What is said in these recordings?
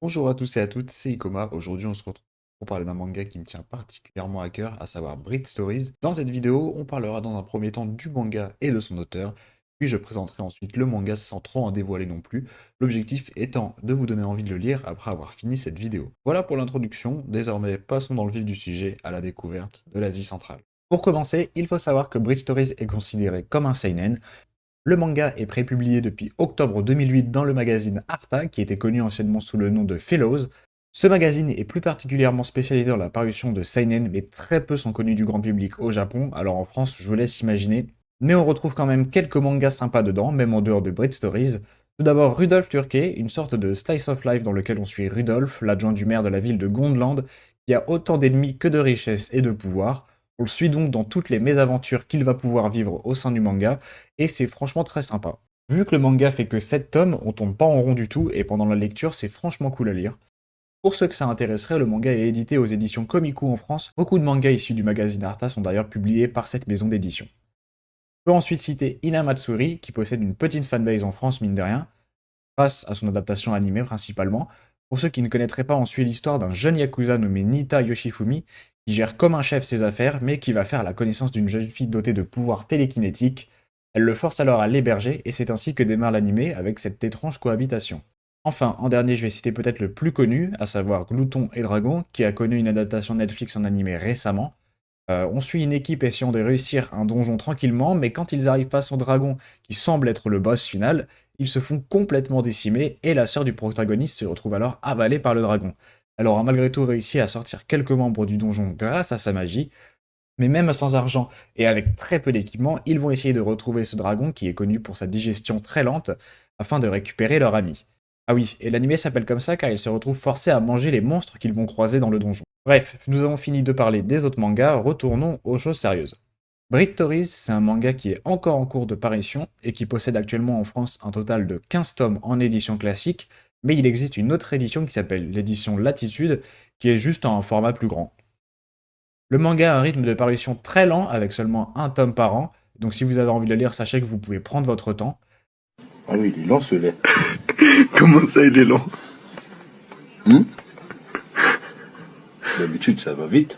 Bonjour à tous et à toutes, c'est Ikoma. Aujourd'hui, on se retrouve pour parler d'un manga qui me tient particulièrement à cœur, à savoir Breed Stories. Dans cette vidéo, on parlera dans un premier temps du manga et de son auteur, puis je présenterai ensuite le manga sans trop en dévoiler non plus, l'objectif étant de vous donner envie de le lire après avoir fini cette vidéo. Voilà pour l'introduction, désormais passons dans le vif du sujet, à la découverte de l'Asie centrale. Pour commencer, il faut savoir que Breed Stories est considéré comme un seinen. Le manga est prépublié depuis octobre 2008 dans le magazine Arta, qui était connu anciennement sous le nom de Fellows. Ce magazine est plus particulièrement spécialisé dans la parution de seinen, mais très peu sont connus du grand public au Japon, alors en France, je vous laisse imaginer. Mais on retrouve quand même quelques mangas sympas dedans, même en dehors de Bread Stories. Tout d'abord Rudolph Turkey, une sorte de slice of life dans lequel on suit Rudolph, l'adjoint du maire de la ville de Gondland, qui a autant d'ennemis que de richesses et de pouvoir. On le suit donc dans toutes les mésaventures qu'il va pouvoir vivre au sein du manga, et c'est franchement très sympa. Vu que le manga fait que 7 tomes, on tombe pas en rond du tout, et pendant la lecture, c'est franchement cool à lire. Pour ceux que ça intéresserait, le manga est édité aux éditions Komiku en France. Beaucoup de mangas issus du magazine Arta sont d'ailleurs publiés par cette maison d'édition. On peut ensuite citer Inamatsuri, qui possède une petite fanbase en France, mine de rien, grâce à son adaptation animée principalement. Pour ceux qui ne connaîtraient pas, on suit l'histoire d'un jeune yakuza nommé Nita Yoshifumi, qui gère comme un chef ses affaires, mais qui va faire la connaissance d'une jeune fille dotée de pouvoirs télékinétiques. Elle le force alors à l'héberger, et c'est ainsi que démarre l'animé avec cette étrange cohabitation. Enfin, en dernier, je vais citer peut-être le plus connu, à savoir Glouton et Dragon, qui a connu une adaptation Netflix en animé récemment. On suit une équipe essayant de réussir un donjon tranquillement, mais quand ils arrivent face au dragon, qui semble être le boss final, ils se font complètement décimer, et la sœur du protagoniste se retrouve alors avalée par le dragon. Elle aura malgré tout réussi à sortir quelques membres du donjon grâce à sa magie, mais même sans argent et avec très peu d'équipement, ils vont essayer de retrouver ce dragon qui est connu pour sa digestion très lente, afin de récupérer leur ami. Ah oui, et l'anime s'appelle comme ça car ils se retrouvent forcés à manger les monstres qu'ils vont croiser dans le donjon. Bref, nous avons fini de parler des autres mangas, retournons aux choses sérieuses. Breed Stories, c'est un manga qui est encore en cours de parution et qui possède actuellement en France un total de 15 tomes en édition classique, mais il existe une autre édition qui s'appelle l'édition Latitude, qui est juste en un format plus grand. Le manga a un rythme de parution très lent, avec seulement un tome par an, donc si vous avez envie de le lire, sachez que vous pouvez prendre votre temps. Ah oui, il est lent ce lait. Comment ça, il est lent? Hmm. D'habitude, ça va vite.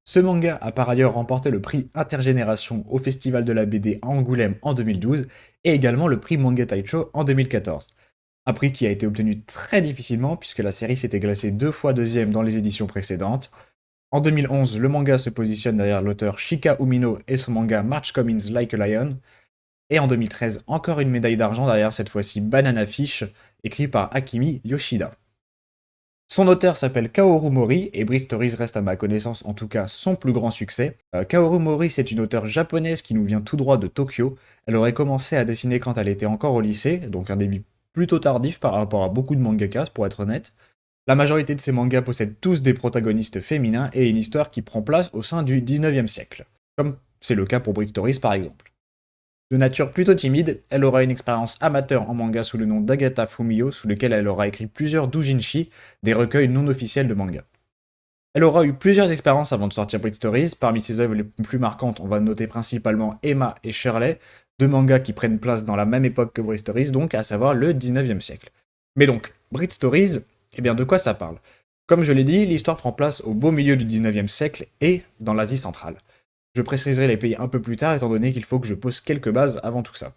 Ce manga a par ailleurs remporté le prix Intergénération au Festival de la BD à Angoulême en 2012 et également le prix Manga Taicho en 2014. Un prix qui a été obtenu très difficilement puisque la série s'était classée 2 fois deuxième dans les éditions précédentes. En 2011, le manga se positionne derrière l'auteur Shika Umino et son manga March Comings Like a Lion. Et en 2013, encore une médaille d'argent derrière cette fois-ci Banana Fish, écrit par Akimi Yoshida. Son auteur s'appelle Kaoru Mori, et Breed Stories reste à ma connaissance en tout cas son plus grand succès. Kaoru Mori, c'est une auteure japonaise qui nous vient tout droit de Tokyo. Elle aurait commencé à dessiner quand elle était encore au lycée, donc un début plutôt tardif par rapport à beaucoup de mangakas pour être honnête. La majorité de ces mangas possèdent tous des protagonistes féminins et une histoire qui prend place au sein du 19e siècle, comme c'est le cas pour Breed Stories par exemple. De nature plutôt timide, elle aura une expérience amateur en manga sous le nom d'Agata Fumio, sous lequel elle aura écrit plusieurs doujinshi, des recueils non officiels de manga. Elle aura eu plusieurs expériences avant de sortir Breed Stories. Parmi ses œuvres les plus marquantes, on va noter principalement Emma et Shirley, deux mangas qui prennent place dans la même époque que Breed Stories, donc à savoir le 19e siècle. Mais donc, Breed Stories, eh bien de quoi ça parle? Comme je l'ai dit, l'histoire prend place au beau milieu du 19e siècle et dans l'Asie centrale. Je préciserai les pays un peu plus tard, étant donné qu'il faut que je pose quelques bases avant tout ça.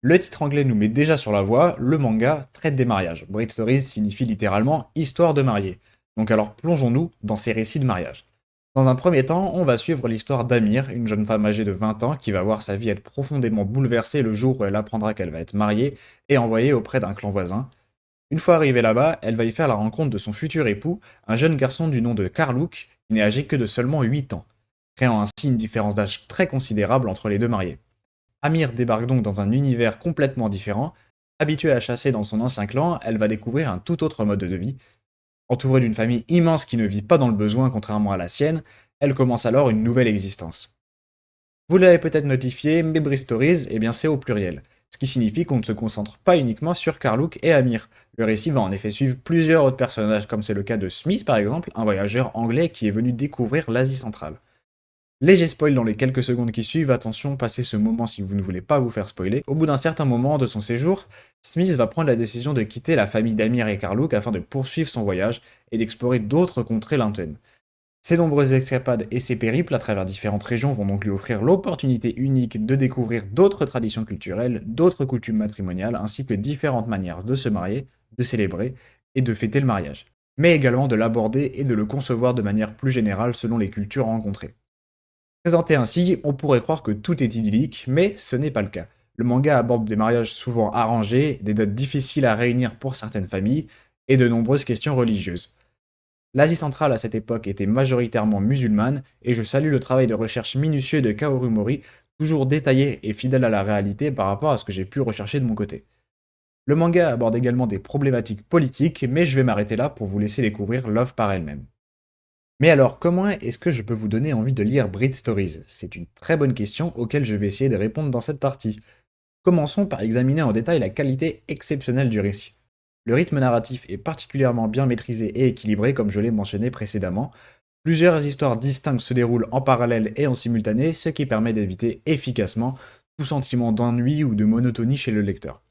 Le titre anglais nous met déjà sur la voie, le manga traite des mariages. Breed Stories signifie littéralement histoire de mariés. Donc alors plongeons-nous dans ces récits de mariage. Dans un premier temps, on va suivre l'histoire d'Amir, une jeune femme âgée de 20 ans qui va voir sa vie être profondément bouleversée le jour où elle apprendra qu'elle va être mariée et envoyée auprès d'un clan voisin. Une fois arrivée là-bas, elle va y faire la rencontre de son futur époux, un jeune garçon du nom de Karluk, qui n'est âgé que de seulement 8 ans, créant ainsi une différence d'âge très considérable entre les deux mariés. Amir débarque donc dans un univers complètement différent. Habituée à chasser dans son ancien clan, elle va découvrir un tout autre mode de vie. Entourée d'une famille immense qui ne vit pas dans le besoin contrairement à la sienne, elle commence alors une nouvelle existence. Vous l'avez peut-être notifié, mais Breed Stories, eh bien c'est au pluriel, ce qui signifie qu'on ne se concentre pas uniquement sur Karluk et Amir. Le récit va en effet suivre plusieurs autres personnages, comme c'est le cas de Smith par exemple, un voyageur anglais qui est venu découvrir l'Asie centrale. Léger spoil dans les quelques secondes qui suivent, attention, passez ce moment si vous ne voulez pas vous faire spoiler. Au bout d'un certain moment de son séjour, Smith va prendre la décision de quitter la famille d'Amir et Karlouk afin de poursuivre son voyage et d'explorer d'autres contrées lointaines. Ses nombreuses escapades et ses périples à travers différentes régions vont donc lui offrir l'opportunité unique de découvrir d'autres traditions culturelles, d'autres coutumes matrimoniales, ainsi que différentes manières de se marier, de célébrer et de fêter le mariage, mais également de l'aborder et de le concevoir de manière plus générale selon les cultures rencontrées. Présenté ainsi, on pourrait croire que tout est idyllique, mais ce n'est pas le cas. Le manga aborde des mariages souvent arrangés, des dates difficiles à réunir pour certaines familles, et de nombreuses questions religieuses. L'Asie centrale à cette époque était majoritairement musulmane, et je salue le travail de recherche minutieux de Kaoru Mori, toujours détaillé et fidèle à la réalité par rapport à ce que j'ai pu rechercher de mon côté. Le manga aborde également des problématiques politiques, mais je vais m'arrêter là pour vous laisser découvrir l'œuvre par elle-même. Mais alors, comment est-ce que je peux vous donner envie de lire Breed Stories? C'est une très bonne question auquel je vais essayer de répondre dans cette partie. Commençons par examiner en détail la qualité exceptionnelle du récit. Le rythme narratif est particulièrement bien maîtrisé et équilibré comme je l'ai mentionné précédemment. Plusieurs histoires distinctes se déroulent en parallèle et en simultané, ce qui permet d'éviter efficacement tout sentiment d'ennui ou de monotonie chez le lecteur.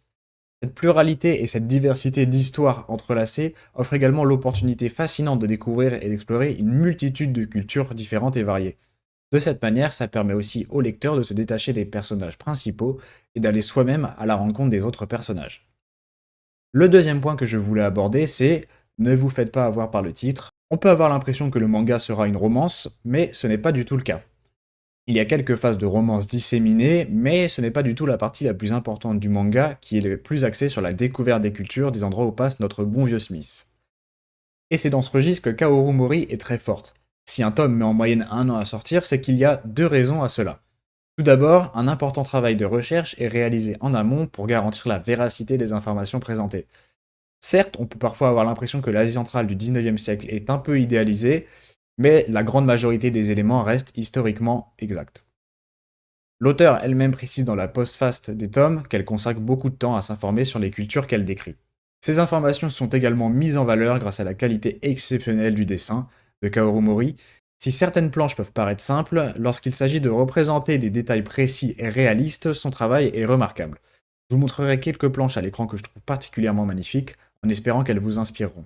Cette pluralité et cette diversité d'histoires entrelacées offrent également l'opportunité fascinante de découvrir et d'explorer une multitude de cultures différentes et variées. De cette manière, ça permet aussi au lecteur de se détacher des personnages principaux et d'aller soi-même à la rencontre des autres personnages. Le deuxième point que je voulais aborder, c'est ne vous faites pas avoir par le titre. On peut avoir l'impression que le manga sera une romance, mais ce n'est pas du tout le cas. Il y a quelques phases de romance disséminées, mais ce n'est pas du tout la partie la plus importante du manga, qui est le plus axée sur la découverte des cultures des endroits où passe notre bon vieux Smith. Et c'est dans ce registre que Kaoru Mori est très forte. Si un tome met en moyenne 1 an à sortir, c'est qu'il y a deux raisons à cela. Tout d'abord, un important travail de recherche est réalisé en amont pour garantir la véracité des informations présentées. Certes, on peut parfois avoir l'impression que l'Asie centrale du 19e siècle est un peu idéalisée, mais la grande majorité des éléments restent historiquement exacts. L'auteure elle-même précise dans la postface des tomes qu'elle consacre beaucoup de temps à s'informer sur les cultures qu'elle décrit. Ces informations sont également mises en valeur grâce à la qualité exceptionnelle du dessin de Kaoru Mori. Si certaines planches peuvent paraître simples, lorsqu'il s'agit de représenter des détails précis et réalistes, son travail est remarquable. Je vous montrerai quelques planches à l'écran que je trouve particulièrement magnifiques, en espérant qu'elles vous inspireront.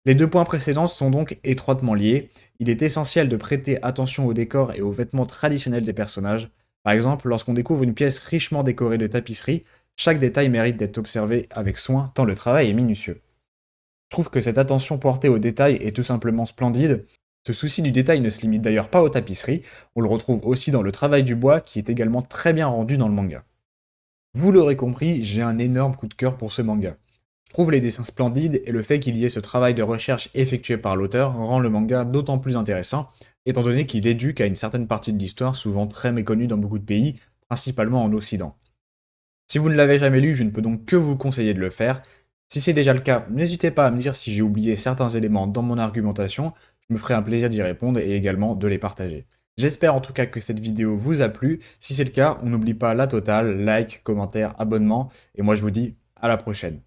Les deux points précédents sont donc étroitement liés. Il est essentiel de prêter attention aux décors et aux vêtements traditionnels des personnages. Par exemple, lorsqu'on découvre une pièce richement décorée de tapisserie, chaque détail mérite d'être observé avec soin tant le travail est minutieux. Je trouve que cette attention portée aux détails est tout simplement splendide. Ce souci du détail ne se limite d'ailleurs pas aux tapisseries, on le retrouve aussi dans le travail du bois qui est également très bien rendu dans le manga. Vous l'aurez compris, j'ai un énorme coup de cœur pour ce manga. Je trouve les dessins splendides et le fait qu'il y ait ce travail de recherche effectué par l'auteur rend le manga d'autant plus intéressant, étant donné qu'il éduque à une certaine partie de l'histoire souvent très méconnue dans beaucoup de pays, principalement en Occident. Si vous ne l'avez jamais lu, je ne peux donc que vous conseiller de le faire. Si c'est déjà le cas, n'hésitez pas à me dire si j'ai oublié certains éléments dans mon argumentation, je me ferai un plaisir d'y répondre et également de les partager. J'espère en tout cas que cette vidéo vous a plu. Si c'est le cas, on n'oublie pas la totale, like, commentaire, abonnement, et moi je vous dis à la prochaine.